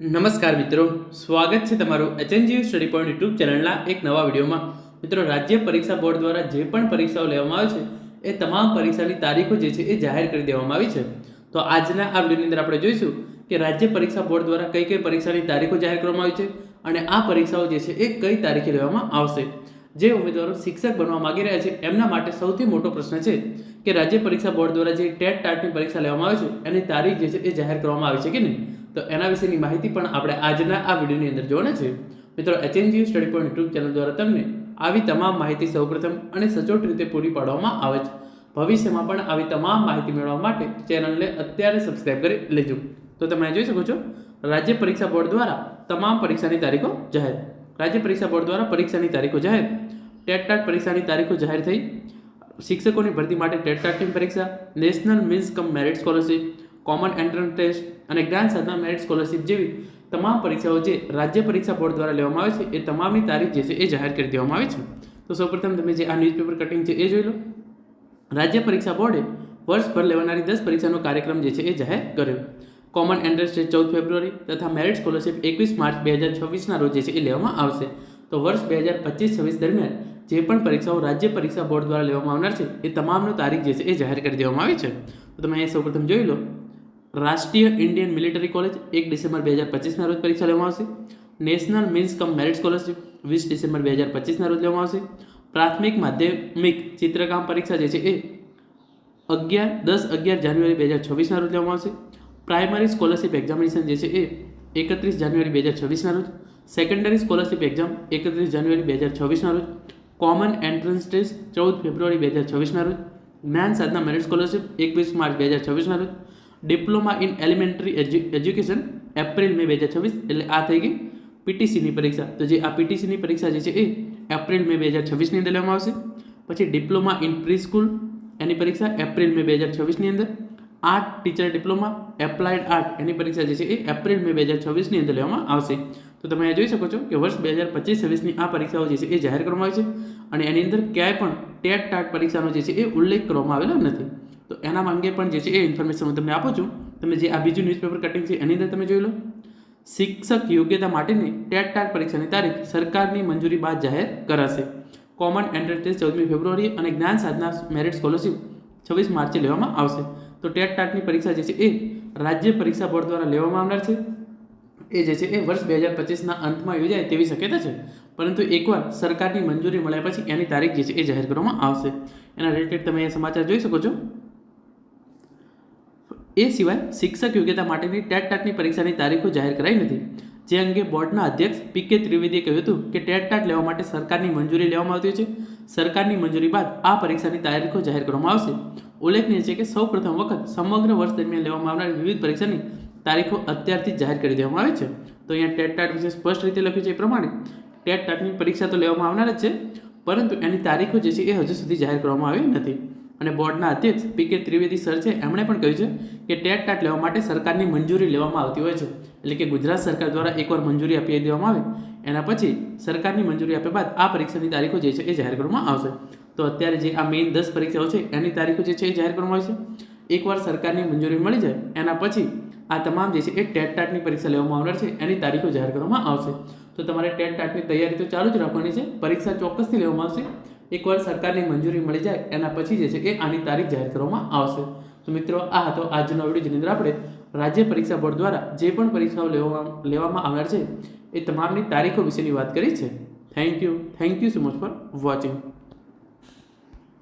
નમસ્કાર મિત્રો, સ્વાગત છે તમારું એચએનજીયુ સ્ટડી પોઈન્ટ યુટ્યુબ ચેનલના એક નવા વિડીયોમાં. મિત્રો, રાજ્ય પરીક્ષા બોર્ડ દ્વારા જે પણ પરીક્ષાઓ લેવામાં આવે છે એ તમામ પરીક્ષાની તારીખો જે છે એ જાહેર કરી દેવામાં આવી છે. તો આજના આ વિડીયોની અંદર આપણે જોઈશું કે રાજ્ય પરીક્ષા બોર્ડ દ્વારા કઈ કઈ પરીક્ષાની તારીખો જાહેર કરવામાં આવી છે અને આ પરીક્ષાઓ જે છે એ કઈ તારીખે લેવામાં આવશે. જે ઉમેદવારો શિક્ષક બનવા માંગી રહ્યા છે એમના માટે સૌથી મોટો પ્રશ્ન છે કે રાજ્ય પરીક્ષા બોર્ડ દ્વારા જે ટેટ ટાટની પરીક્ષા લેવામાં આવે છે એની તારીખ જે છે એ જાહેર કરવામાં આવી છે કે નહીં, તો એના વિશેની માહિતી પણ આપણે આજના આ વિડીયોની અંદર જોવાના છે. મિત્રો, HNGU study point YouTube channel દ્વારા તમને આવી તમામ માહિતી સૌપ્રથમ અને સચોટ રીતે પૂરી પાડવામાં આવે છે. ભવિષ્યમાં પણ આવી તમામ માહિતી મેળવવા માટે ચેનલને અત્યારે સબસ્ક્રાઇબ કરી લેજો. તો તમે જોઈ શકો છો, રાજ્ય પરીક્ષા બોર્ડ દ્વારા તમામ પરીક્ષાની તારીખો જાહેર. રાજ્ય પરીક્ષા બોર્ડ દ્વારા પરીક્ષાની તારીખો જાહેર. ટેટ ટાટ પરીક્ષાની તારીખો જાહેર થઈ. શિક્ષકોની ભરતી માટે ટેટ ટાટની પરીક્ષા, national means cum merit scholarship, common entrance test અને જ્ઞાન સાધના મેરિટ સ્કોલરશિપ જેવી તમામ પરીક્ષાઓ જે રાજ્ય પરીક્ષા બોર્ડ દ્વારા લેવામાં આવે છે એ તમામની તારીખ જે છે એ જાહેર કરી દેવામાં આવી છે. તો સૌપ્રથમ તમે જે આ ન્યૂઝપેપર કટિંગ છે એ જોઈ લો. રાજ્ય પરીક્ષા બોર્ડે વર્ષભર લેવાનારી 10 પરીક્ષાનો કાર્યક્રમ જે છે એ જાહેર કર્યો. કોમન એન્ટ્રન્સ ટેસ્ટ 14 ફેબ્રુઆરી તથા મેરિટ સ્કોલરશિપ 21 માર્ચ 2026ના રોજ જે છે એ લેવામાં આવશે. તો વર્ષ 2025-26 દરમિયાન જે પણ પરીક્ષાઓ રાજ્ય પરીક્ષા બોર્ડ દ્વારા લેવામાં આવનાર છે એ તમામનો તારીખ જે છે એ જાહેર કરી દેવામાં આવી છે. તો તમે અહીં સૌપ્રથમ જોઈ લો. રાષ્ટ્રીય ઇન્ડિયન મિલિટરી કોલેજ 1 ડિસેમ્બર 2025ના રોજ પરીક્ષા લેવામાં આવશે. National means cum merit scholarship 20 December 2025ના રોજ લેવામાં આવશે. પ્રાથમિક માધ્યમિક ચિત્રકામ પરીક્ષા જે છે એ 10-11 જાન્યુઆરી 2026ના રોજ લેવામાં આવશે. પ્રાઇમરી સ્કોલરશિપ એક્ઝામિનેશન જે છે એ 31 જાન્યુઆરી 2026ના રોજ. સેકન્ડરી સ્કોલરશિપ એક્ઝામ 31 જાન્યુઆરી 2026ના રોજ. કોમન એન્ટ્રન્સ ટેસ્ટ 14 ફેબ્રુઆરી 2026ના રોજ. જ્ઞાન સાધના મેરિટ સ્કોલરશિપ 21 માર્ચ 2026ના રોજ. Diploma in elementary education April May 2026, એટલે આ થઈ ગઈ પીટીસીની પરીક્ષા. તો જે આ પીટીસીની પરીક્ષા જે છે એ એપ્રિલ મે 2026ની અંદર લેવામાં આવશે. પછી ડિપ્લોમા ઇન પ્રી સ્કૂલ એની પરીક્ષા એપ્રિલ મે 2026ની અંદર. Art teacher diploma applied art એની પરીક્ષા જે છે એ એપ્રિલ મે 2026ની અંદર લેવામાં આવશે. તો તમે જોઈ શકો છો કે વર્ષ 2025-26ની આ પરીક્ષાઓ જે છે એ જાહેર કરવામાં આવી છે અને એની અંદર ક્યાંય પણ ટેટ ટાટ પરીક્ષાનો જે છે એ ઉલ્લેખ કરવામાં આવેલો નથી. તો એના અંગે પણ જે છે એ ઇન્ફોર્મેશન હું તમને આપું છું. તમે જે આ બીજું ન્યૂઝપેપર કટિંગ છે એની અંદર તમે જોઈ લો. શિક્ષક યોગ્યતા માટેની ટેટ ટાટ પરીક્ષાની તારીખ સરકારની મંજૂરી બાદ જાહેર કરાશે. કોમન એન્ટ્રન્સ ટેસ્ટ 14 ફેબ્રુઆરી અને જ્ઞાન સાધના મેરિટ સ્કોલરશિપ 26 માર્ચે લેવામાં આવશે. તો ટેટ ટાટની પરીક્ષા જે છે એ રાજ્ય પરીક્ષા બોર્ડ દ્વારા લેવામાં આવનાર છે. એ જે છે એ વર્ષ 2025ના અંતમાં યોજાય તેવી શક્યતા છે, પરંતુ એકવાર સરકારની મંજૂરી મળ્યા પછી એની તારીખ જે છે એ જાહેર કરવામાં આવશે. એના રિલેટેડ તમે એ સમાચાર જોઈ શકો છો. એ સિવાય શિક્ષક યોગ્યતા માટેની ટેટ ટાટની પરીક્ષાની તારીખો જાહેર કરાઈ નથી. જે અંગે બોર્ડના અધ્યક્ષ પી.કે. ત્રિવેદીએ કહ્યું હતું કે ટેટ ટાટ લેવા માટે સરકારની મંજૂરી લેવામાં આવતી છે. સરકારની મંજૂરી બાદ આ પરીક્ષાની તારીખો જાહેર કરવામાં આવશે. ઉલ્લેખનીય છે કે સૌ પ્રથમ વખત સમગ્ર વર્ષ દરમિયાન લેવામાં આવનારી વિવિધ પરીક્ષાની તારીખો અત્યારથી જાહેર કરી દેવામાં આવે છે. તો અહીંયા ટેટ ટાટ વિશે સ્પષ્ટ રીતે લખ્યું છે એ પ્રમાણે ટેટ ટાટની પરીક્ષા તો લેવામાં આવનાર જ છે, પરંતુ એની તારીખો જે છે એ હજુ સુધી જાહેર કરવામાં આવી નથી. અને બોર્ડના અધ્યક્ષ પી.કે. ત્રિવેદી સર છે એમણે પણ કહ્યું છે કે ટેટ ટાટ લેવા માટે સરકારની મંજૂરી લેવામાં આવતી હોય છે. એટલે કે ગુજરાત સરકાર દ્વારા એકવાર મંજૂરી આપી દેવામાં આવે એના પછી સરકારની મંજૂરી આપ્યા બાદ આ પરીક્ષાની તારીખો જે છે એ જાહેર કરવામાં આવશે. તો અત્યારે જે આ મેઇન 10 પરીક્ષાઓ છે એની તારીખો જે છે એ જાહેર કરવામાં આવશે. એકવાર સરકારની મંજૂરી મળી જાય એના પછી આ તમામ જે છે એ ટેટ ટાટની પરીક્ષા લેવામાં આવનાર છે એની તારીખો જાહેર કરવામાં આવશે. તો તમારે ટેટ ટાટની તૈયારી તો ચાલુ જ રાખવાની છે. પરીક્ષા ચોક્કસથી લેવામાં આવશે. એકવાર સરકારની મંજૂરી મળી જાય એના પછી જે છે એ આની તારીખ જાહેર કરવામાં આવશે. તો મિત્રો, આ હતો આજનો વિડીયો, જેની અંદર આપણે રાજ્ય પરીક્ષા બોર્ડ દ્વારા જે પણ પરીક્ષાઓ લેવામાં આવનાર છે એ તમામની તારીખો વિશેની વાત કરી છે. Thank you so much for watching.